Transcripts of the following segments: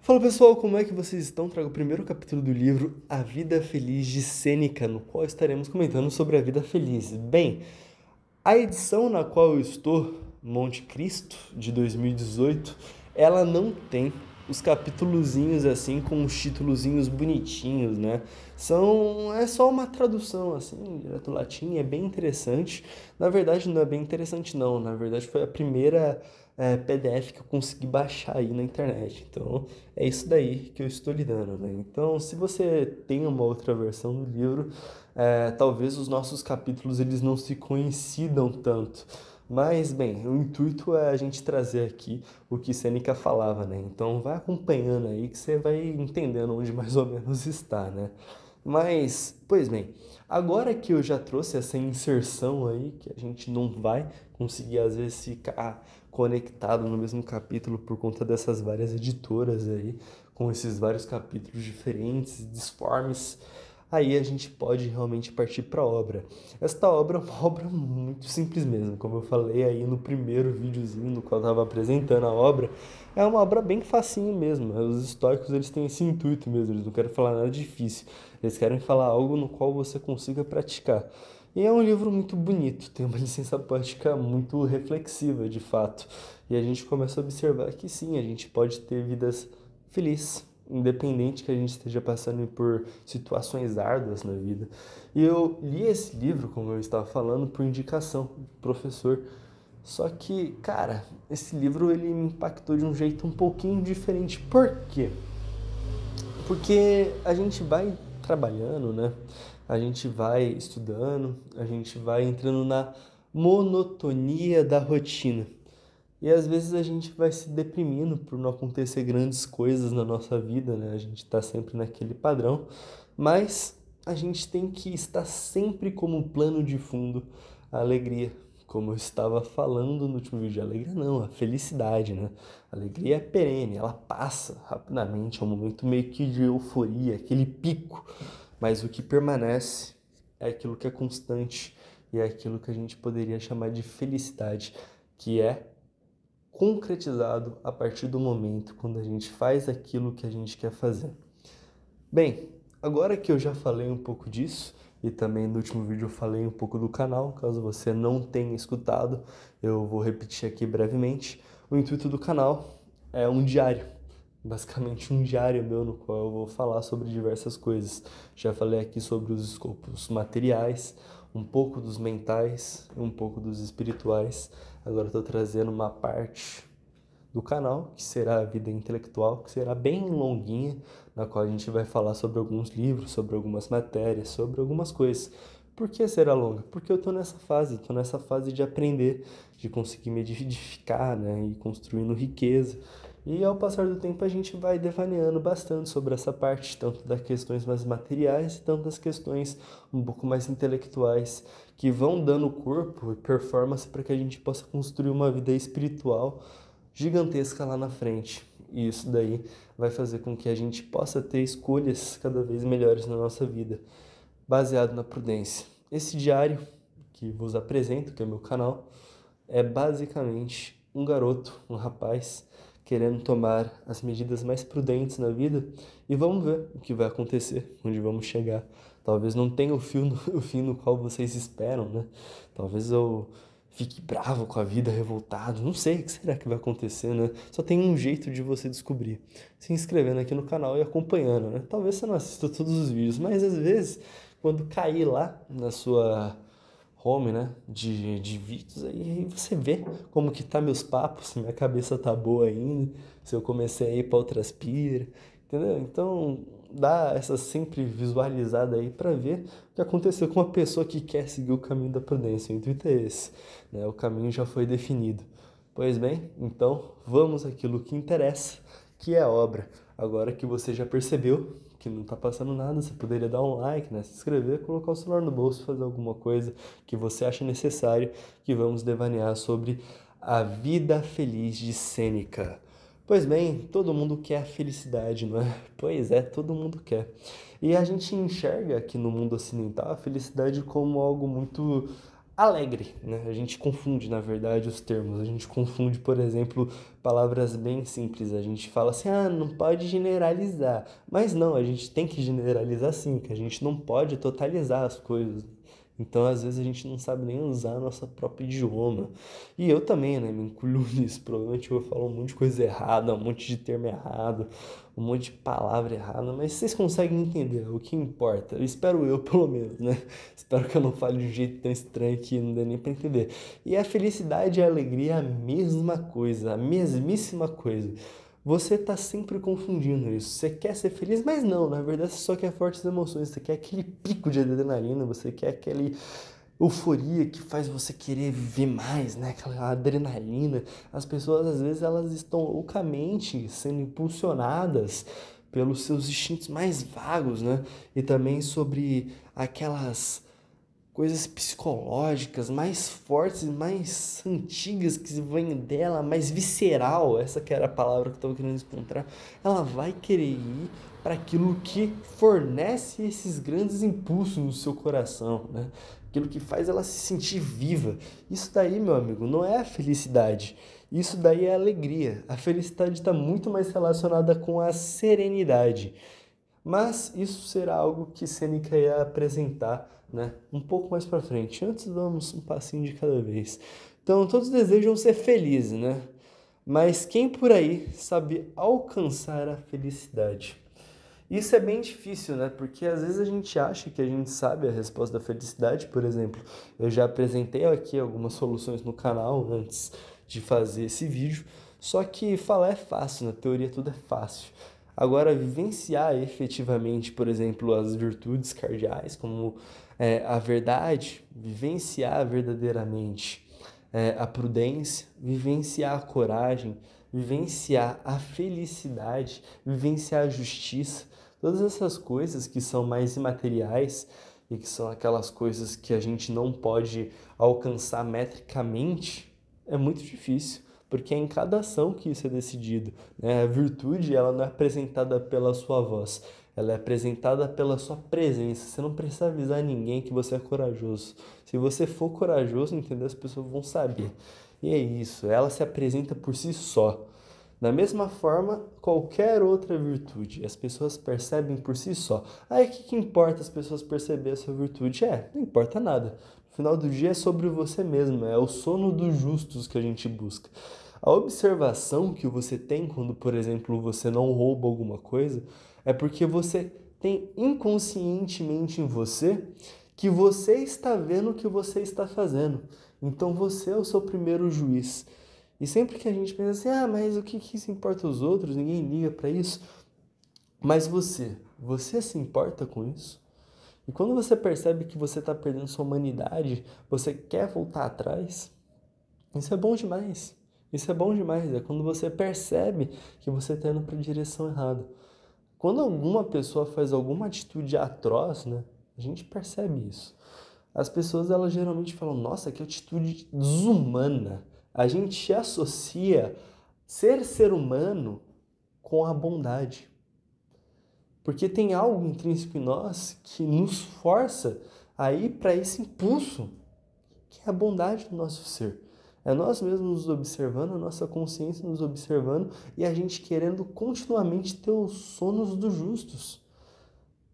Fala pessoal, como é que vocês estão? Trago o primeiro capítulo do livro A Vida Feliz de Sêneca, no qual estaremos comentando sobre a vida feliz. Bem, a edição na qual eu estou, Monte Cristo, de 2018, ela não tem os capítulozinhos assim com os títulozinhos bonitinhos, né? É só uma tradução assim, direto do latim, é bem interessante. Na verdade, não é bem interessante não, na verdade foi a primeira PDF que eu consegui baixar aí na internet. Então, é isso daí que eu estou lidando, né? Então, se você tem uma outra versão do livro, talvez os nossos capítulos eles não se coincidam tanto. Mas, bem, o intuito é a gente trazer aqui o que Sêneca falava, né? Então, vai acompanhando aí que você vai entendendo onde mais ou menos está, né? Mas, pois bem, agora que eu já trouxe essa inserção aí, que a gente não vai conseguir às vezes ficar conectado no mesmo capítulo por conta dessas várias editoras aí, com esses vários capítulos diferentes, disformes, aí a gente pode realmente partir para a obra. Esta obra é uma obra muito simples mesmo, como eu falei aí no primeiro videozinho no qual eu estava apresentando a obra, é uma obra bem facinho mesmo. Os estoicos eles têm esse intuito mesmo, eles não querem falar nada difícil, eles querem falar algo no qual você consiga praticar. E é um livro muito bonito, tem uma licença poética muito reflexiva, de fato. E a gente começa a observar que sim, a gente pode ter vidas felizes, independente que a gente esteja passando por situações árduas na vida. E eu li esse livro, como eu estava falando, por indicação do professor. Só que, cara, esse livro ele me impactou de um jeito um pouquinho diferente. Por quê? Porque a gente vai trabalhando, né? A gente vai estudando, a gente vai entrando na monotonia da rotina. E às vezes a gente vai se deprimindo por não acontecer grandes coisas na nossa vida, né? A gente tá sempre naquele padrão, mas a gente tem que estar sempre como plano de fundo a alegria. Como eu estava falando no último vídeo, a alegria não, a felicidade, né? A alegria é perene, ela passa rapidamente, é um momento meio que de euforia, aquele pico, mas o que permanece é aquilo que é constante e é aquilo que a gente poderia chamar de felicidade, que é concretizado a partir do momento quando a gente faz aquilo que a gente quer fazer. Bem, agora que eu já falei um pouco disso, e também no último vídeo eu falei um pouco do canal, caso você não tenha escutado, eu vou repetir aqui brevemente. O intuito do canal é um diário, basicamente um diário meu no qual eu vou falar sobre diversas coisas. Já falei aqui sobre os escopos materiais, um pouco dos mentais, um pouco dos espirituais. Agora estou trazendo uma parte do canal, que será a vida intelectual, que será bem longuinha, na qual a gente vai falar sobre alguns livros, sobre algumas matérias, sobre algumas coisas. Por que será longa? Porque eu estou nessa fase de aprender, de conseguir me edificar, né, e construindo riqueza. E ao passar do tempo a gente vai devaneando bastante sobre essa parte, tanto das questões mais materiais, tanto das questões um pouco mais intelectuais, que vão dando corpo e performance para que a gente possa construir uma vida espiritual gigantesca lá na frente. E isso daí vai fazer com que a gente possa ter escolhas cada vez melhores na nossa vida, baseado na prudência. Esse diário que vos apresento, que é o meu canal, é basicamente um garoto, um rapaz, querendo tomar as medidas mais prudentes na vida e vamos ver o que vai acontecer, onde vamos chegar. Talvez não tenha o fim no qual vocês esperam, né? Talvez eu fique bravo com a vida, revoltado, não sei o que será que vai acontecer, né? Só tem um jeito de você descobrir, se inscrevendo aqui no canal e acompanhando, né? Talvez você não assista todos os vídeos, mas às vezes, quando cair lá na sua home, né, de vídeos, aí você vê como que tá meus papos, se minha cabeça tá boa ainda, se eu comecei a ir para outras pira, entendeu? Então, dá essa sempre visualizada aí para ver o que aconteceu com uma pessoa que quer seguir o caminho da prudência. O intuito é esse, né? O caminho já foi definido. Pois bem, então vamos àquilo que interessa, que é a obra. Agora que você já percebeu que não tá passando nada, você poderia dar um like, né? Se inscrever, colocar o celular no bolso, fazer alguma coisa que você acha necessário, que vamos devanear sobre a vida feliz de Sêneca. Pois bem, todo mundo quer a felicidade, não é? Pois é, todo mundo quer. E a gente enxerga aqui no mundo ocidental a felicidade como algo muito alegre, né? A gente confunde, na verdade, os termos. A gente confunde, por exemplo, palavras bem simples. A gente fala assim, ah, não pode generalizar. Mas não, a gente tem que generalizar sim, que a gente não pode totalizar as coisas. Então, às vezes, a gente não sabe nem usar nosso próprio idioma. E eu também, né, me incluo nisso. Provavelmente eu falo um monte de coisa errada, um monte de termo errado, um monte de palavra errada, mas vocês conseguem entender o que importa. Eu espero eu, pelo menos, né? Espero que eu não fale de um jeito tão estranho que não dê nem pra entender. E a felicidade e a alegria é a mesma coisa, a mesmíssima coisa. Você tá sempre confundindo isso. Você quer ser feliz, mas não, na verdade você só quer fortes emoções, você quer aquele pico de adrenalina, você quer aquele euforia que faz você querer viver mais, né? Aquela adrenalina. As pessoas, às vezes, elas estão loucamente sendo impulsionadas pelos seus instintos mais vagos, né? E também sobre aquelas coisas psicológicas mais fortes, mais antigas que vêm dela, mais visceral, essa que era a palavra que eu estava querendo encontrar, ela vai querer ir para aquilo que fornece esses grandes impulsos no seu coração, né? Aquilo que faz ela se sentir viva. Isso daí, meu amigo, não é a felicidade. Isso daí é a alegria. A felicidade está muito mais relacionada com a serenidade. Mas isso será algo que Seneca irá apresentar, né, um pouco mais para frente. Antes, vamos um passinho de cada vez. Então, todos desejam ser felizes, né? Mas quem por aí sabe alcançar a felicidade? Isso é bem difícil, né? Porque às vezes a gente acha que a gente sabe a resposta da felicidade, por exemplo. Eu já apresentei aqui algumas soluções no canal antes de fazer esse vídeo. Só que falar é fácil, na teoria tudo é fácil. Agora, vivenciar efetivamente, por exemplo, as virtudes cardeais, como a verdade, vivenciar verdadeiramente a prudência, vivenciar a coragem, vivenciar a felicidade, vivenciar a justiça, todas essas coisas que são mais imateriais e que são aquelas coisas que a gente não pode alcançar metricamente, é muito difícil, porque é em cada ação que isso é decidido, né? A virtude, ela não é apresentada pela sua voz, ela é apresentada pela sua presença. Você não precisa avisar ninguém que você é corajoso. Se você for corajoso, entendeu? As pessoas vão saber. E é isso, ela se apresenta por si só. Da mesma forma, qualquer outra virtude, as pessoas percebem por si só. Aí o que importa as pessoas perceberem a sua virtude? Não importa nada. No final do dia é sobre você mesmo, é o sono dos justos que a gente busca. A observação que você tem quando, por exemplo, você não rouba alguma coisa, é porque você tem inconscientemente em você que você está vendo o que você está fazendo. Então você é o seu primeiro juiz. E sempre que a gente pensa assim, mas o que isso importa aos outros? Ninguém liga para isso. Mas você se importa com isso? E quando você percebe que você está perdendo sua humanidade, você quer voltar atrás? Isso é bom demais. Isso é bom demais. É quando você percebe que você está indo para a direção errada. Quando alguma pessoa faz alguma atitude atroz, né, a gente percebe isso. As pessoas, elas geralmente falam, nossa, que atitude desumana. A gente associa ser humano com a bondade. Porque tem algo intrínseco em nós que nos força a ir para esse impulso, que é a bondade do nosso ser. É nós mesmos nos observando, a nossa consciência nos observando e a gente querendo continuamente ter os sonos dos justos.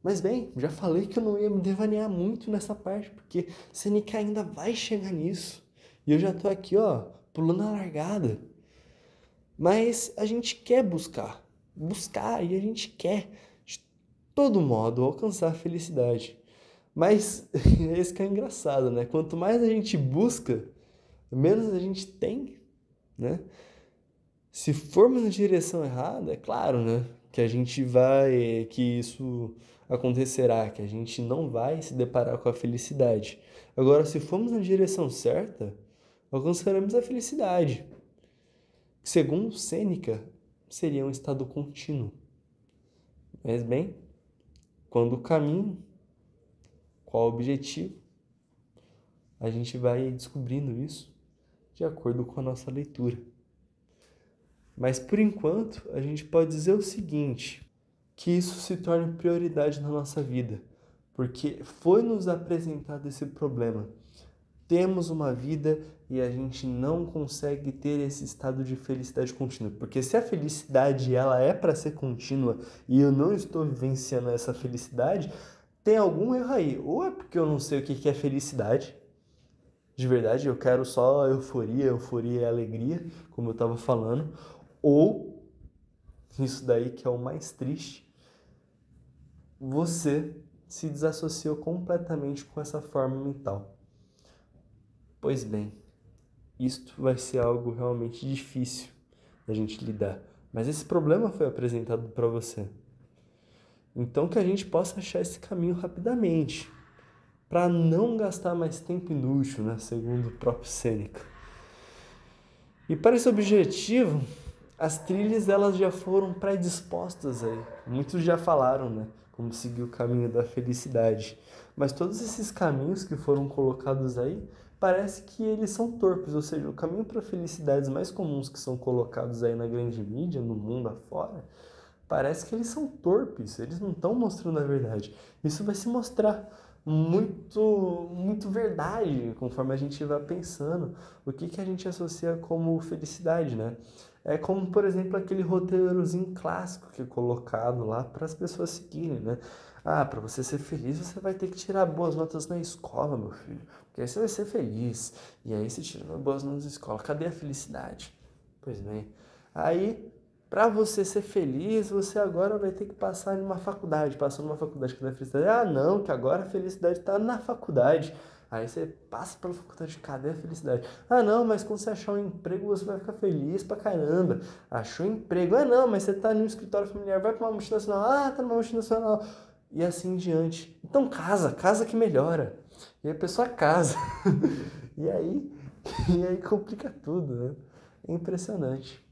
Mas bem, já falei que eu não ia me devanear muito nessa parte, porque Seneca ainda vai chegar nisso. E eu já tô aqui, ó, pulando a largada. Mas a gente quer buscar e a gente quer, de todo modo, alcançar a felicidade. Mas esse que é engraçado, né? Quanto mais a gente busca, menos a gente tem, né? Se formos na direção errada, é claro, né? Que isso acontecerá, que a gente não vai se deparar com a felicidade. Agora, se formos na direção certa, alcançaremos a felicidade. Segundo Sêneca, seria um estado contínuo. Mas bem, quando o caminho, qual o objetivo, a gente vai descobrindo isso de acordo com a nossa leitura. Mas por enquanto, a gente pode dizer o seguinte, que isso se torne prioridade na nossa vida, porque foi nos apresentado esse problema. temos uma vida e a gente não consegue ter esse estado de felicidade contínua. Porque se a felicidade ela é para ser contínua e eu não estou vivenciando essa felicidade, tem algum erro aí. Ou é porque eu não sei o que é felicidade, de verdade, eu quero só euforia e alegria, como eu estava falando, ou, isso daí que é o mais triste, você se desassociou completamente com essa forma mental. Pois bem, isto vai ser algo realmente difícil da gente lidar, mas esse problema foi apresentado para você. Então que a gente possa achar esse caminho rapidamente, para não gastar mais tempo inútil, né, segundo o próprio Sêneca. E para esse objetivo, as trilhas elas já foram predispostas aí. Muitos já falaram, né, como seguir o caminho da felicidade. Mas todos esses caminhos que foram colocados aí, parece que eles são torpes, ou seja, o caminho para felicidades mais comuns que são colocados aí na grande mídia, no mundo afora, parece que eles são torpes, eles não estão mostrando a verdade. Isso vai se mostrar muito verdade, conforme a gente vai pensando o que a gente associa como felicidade, né? É como, por exemplo, aquele roteirozinho clássico que é colocado lá para as pessoas seguirem, né? Ah, para você ser feliz, você vai ter que tirar boas notas na escola, meu filho, porque aí você vai ser feliz. E aí você tira boas notas na escola. Cadê a felicidade? Pois bem, aí para você ser feliz, você agora vai ter que passar numa faculdade. Passou numa faculdade que dá felicidade. Ah, não, que agora a felicidade está na faculdade. Aí você passa pela faculdade, cadê a felicidade? Ah, não, mas quando você achar um emprego, você vai ficar feliz pra caramba. Achou um emprego. Ah, não, mas você tá no escritório familiar, vai pra uma multinacional. Ah, tá numa multinacional. E assim em diante. Então casa que melhora. E aí a pessoa casa. e aí complica tudo, né? É impressionante.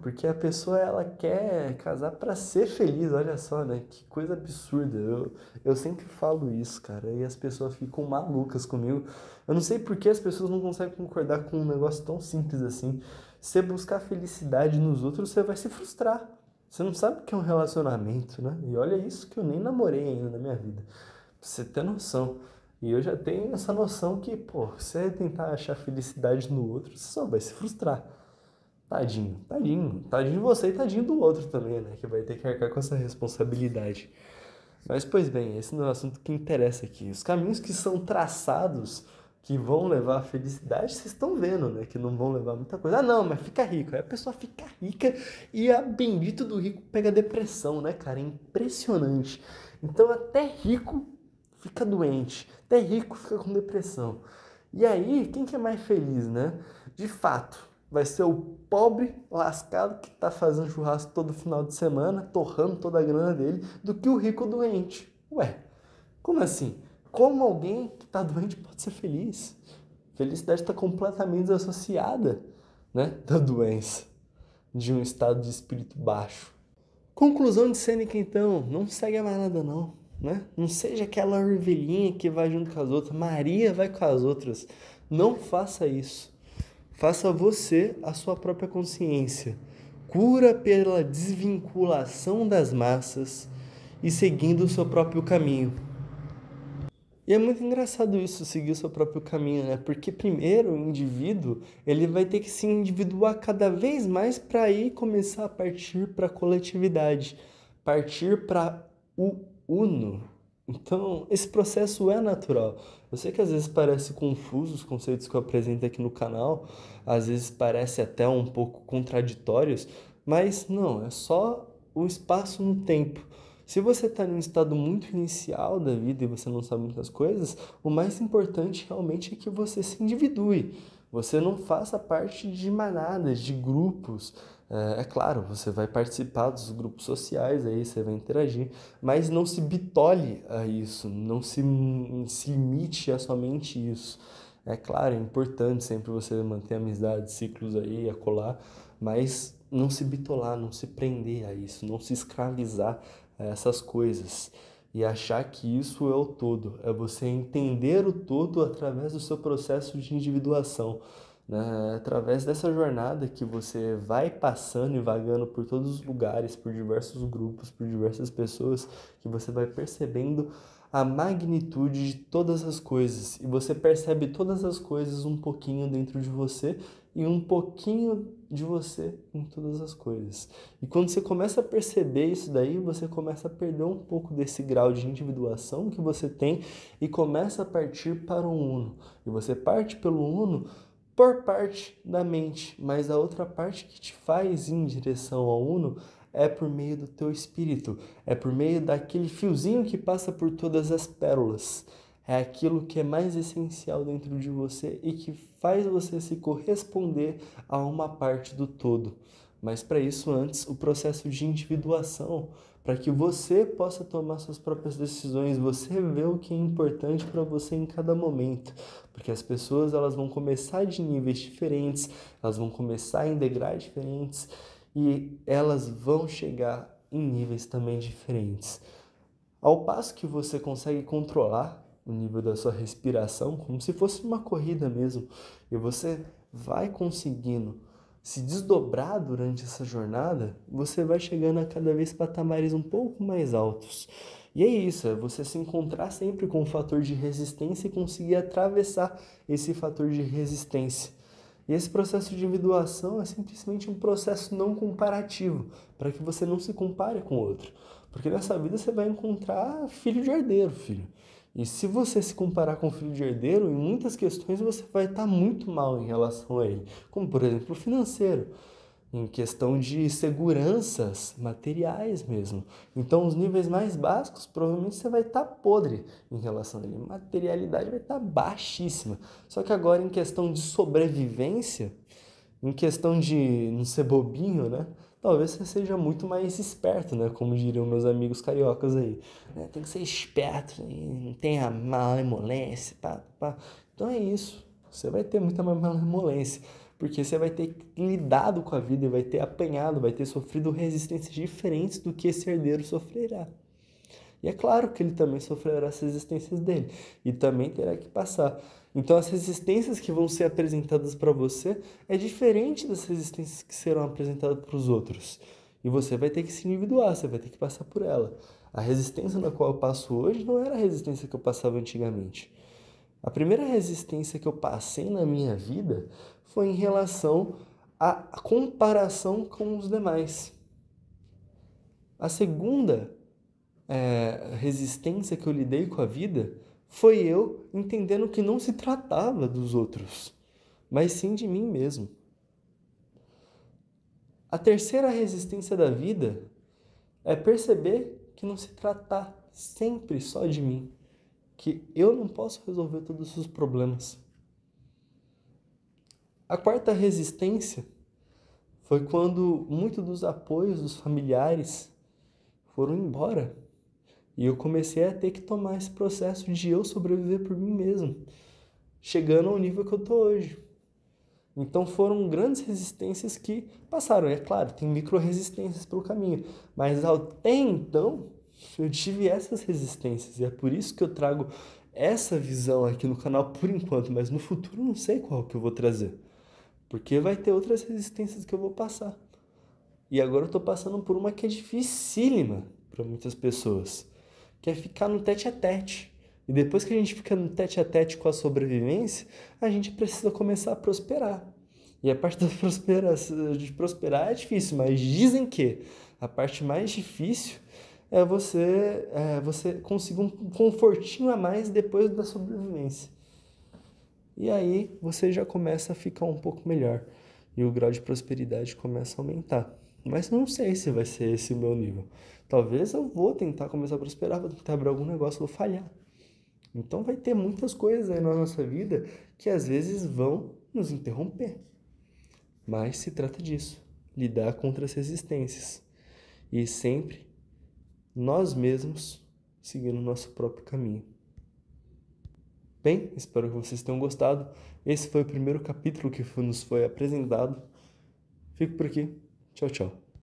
Porque a pessoa, ela quer casar pra ser feliz, olha só, né? Que coisa absurda. Eu sempre falo isso, cara, e as pessoas ficam malucas comigo. Eu não sei por que as pessoas não conseguem concordar com um negócio tão simples assim. Se você buscar felicidade nos outros, você vai se frustrar. Você não sabe o que é um relacionamento, né? E olha isso que eu nem namorei ainda na minha vida. Pra você ter noção. E eu já tenho essa noção que, pô, se você tentar achar felicidade no outro, você só vai se frustrar. Tadinho de você e tadinho do outro também, né? Que vai ter que arcar com essa responsabilidade. Mas, pois bem, esse não é o assunto que interessa aqui. Os caminhos que são traçados, que vão levar à felicidade, vocês estão vendo, né? Que não vão levar muita coisa. Ah, não, mas fica rico. Aí a pessoa fica rica e a bendito do rico pega depressão, né, cara? É impressionante. Então, até rico fica doente. Até rico fica com depressão. E aí, quem que é mais feliz, né? De fato, vai ser o pobre lascado que tá fazendo churrasco todo final de semana, torrando toda a grana dele, do que o rico doente. Ué, como assim? Como alguém que tá doente pode ser feliz? Felicidade está completamente desassociada, né, da doença, de um estado de espírito baixo. Conclusão de Sêneca, então, não segue mais nada não, né? Não seja aquela ovelhinha que vai junto com as outras, Maria vai com as outras. Não faça isso. Faça você a sua própria consciência. Cura pela desvinculação das massas e seguindo o seu próprio caminho. E é muito engraçado isso, seguir o seu próprio caminho, né? Porque primeiro o indivíduo, ele vai ter que se individuar cada vez mais para aí começar a partir para a coletividade, partir para o uno. Então, esse processo é natural. Eu sei que às vezes parece confuso os conceitos que eu apresento aqui no canal, às vezes parece até um pouco contraditórios, mas não, é só o espaço no tempo. Se você está em um estado muito inicial da vida e você não sabe muitas coisas, o mais importante realmente é que você se individue. Você não faça parte de manadas, de grupos. É claro, você vai participar dos grupos sociais, aí você vai interagir, mas não se bitole a isso, não se limite a somente isso. É claro, é importante sempre você manter amizades, ciclos aí, acolá, mas não se bitolar, não se prender a isso, não se escravizar a essas coisas e achar que isso é o todo. É você entender o todo através do seu processo de individuação. né? Através dessa jornada que você vai passando e vagando por todos os lugares, por diversos grupos, por diversas pessoas, que você vai percebendo a magnitude de todas as coisas. E você percebe todas as coisas um pouquinho dentro de você e um pouquinho de você em todas as coisas. E quando você começa a perceber isso daí, você começa a perder um pouco desse grau de individuação que você tem e começa a partir para o uno. E você parte pelo uno por parte da mente, mas a outra parte que te faz ir em direção ao uno é por meio do teu espírito, é por meio daquele fiozinho que passa por todas as pérolas. É aquilo que é mais essencial dentro de você e que faz você se corresponder a uma parte do todo. Mas para isso, antes, o processo de individuação, para que você possa tomar suas próprias decisões, você vê o que é importante para você em cada momento. Porque as pessoas elas vão começar de níveis diferentes, elas vão começar em degraus diferentes e elas vão chegar em níveis também diferentes. Ao passo que você consegue controlar o nível da sua respiração, como se fosse uma corrida mesmo, e você vai conseguindo se desdobrar durante essa jornada, você vai chegando a cada vez patamares um pouco mais altos. E é isso, é você se encontrar sempre com um fator de resistência e conseguir atravessar esse fator de resistência. E esse processo de individuação é simplesmente um processo não comparativo, para que você não se compare com o outro. Porque nessa vida você vai encontrar filho de herdeiro, filho. E se você se comparar com o filho de herdeiro, em muitas questões você vai estar muito mal em relação a ele. Como, por exemplo, o financeiro, em questão de seguranças materiais mesmo. Então, os níveis mais básicos, provavelmente você vai estar podre em relação a ele. Materialidade vai estar baixíssima. Só que agora, em questão de sobrevivência, em questão de não ser bobinho, né? Talvez você seja muito mais esperto, né? Como diriam meus amigos cariocas aí. Né? Tem que ser esperto, não tenha malemolência, pá, pá. Então é isso. Você vai ter muita malemolência, porque você vai ter lidado com a vida e vai ter apanhado, vai ter sofrido resistências diferentes do que esse herdeiro sofrerá. E é claro que ele também sofrerá as resistências dele e também terá que passar. Então, as resistências que vão ser apresentadas para você é diferente das resistências que serão apresentadas para os outros. E você vai ter que se individuar, você vai ter que passar por ela. A resistência na qual eu passo hoje não era a resistência que eu passava antigamente. A primeira resistência que eu passei na minha vida foi em relação à comparação com os demais. A segunda resistência que eu lidei com a vida foi eu entendendo que não se tratava dos outros, mas sim de mim mesmo. A terceira resistência da vida é perceber que não se trata sempre só de mim, que eu não posso resolver todos os problemas. A quarta resistência foi quando muitos dos apoios dos familiares foram embora. E eu comecei a ter que tomar esse processo de eu sobreviver por mim mesmo, chegando ao nível que eu tô hoje. Então foram grandes resistências que passaram. É claro, tem micro-resistências pelo caminho, mas até então eu tive essas resistências. E é por isso que eu trago essa visão aqui no canal por enquanto, mas no futuro eu não sei qual que eu vou trazer. Porque vai ter outras resistências que eu vou passar. E agora eu tô passando por uma que é dificílima para muitas pessoas, que é ficar no tete a tete. E depois que a gente fica no tete a tete com a sobrevivência, a gente precisa começar a prosperar. E a parte de prosperar é difícil, mas dizem que a parte mais difícil é você conseguir um confortinho a mais depois da sobrevivência. E aí você já começa a ficar um pouco melhor. E o grau de prosperidade começa a aumentar. Mas não sei se vai ser esse o meu nível. Talvez eu vou tentar começar a prosperar, vou tentar abrir algum negócio, vou falhar. Então vai ter muitas coisas aí na nossa vida que às vezes vão nos interromper. Mas se trata disso, lidar contra as resistências. E sempre nós mesmos seguindo o nosso próprio caminho. Bem, espero que vocês tenham gostado. Esse foi o primeiro capítulo que nos foi apresentado. Fico por aqui. Tchau, tchau.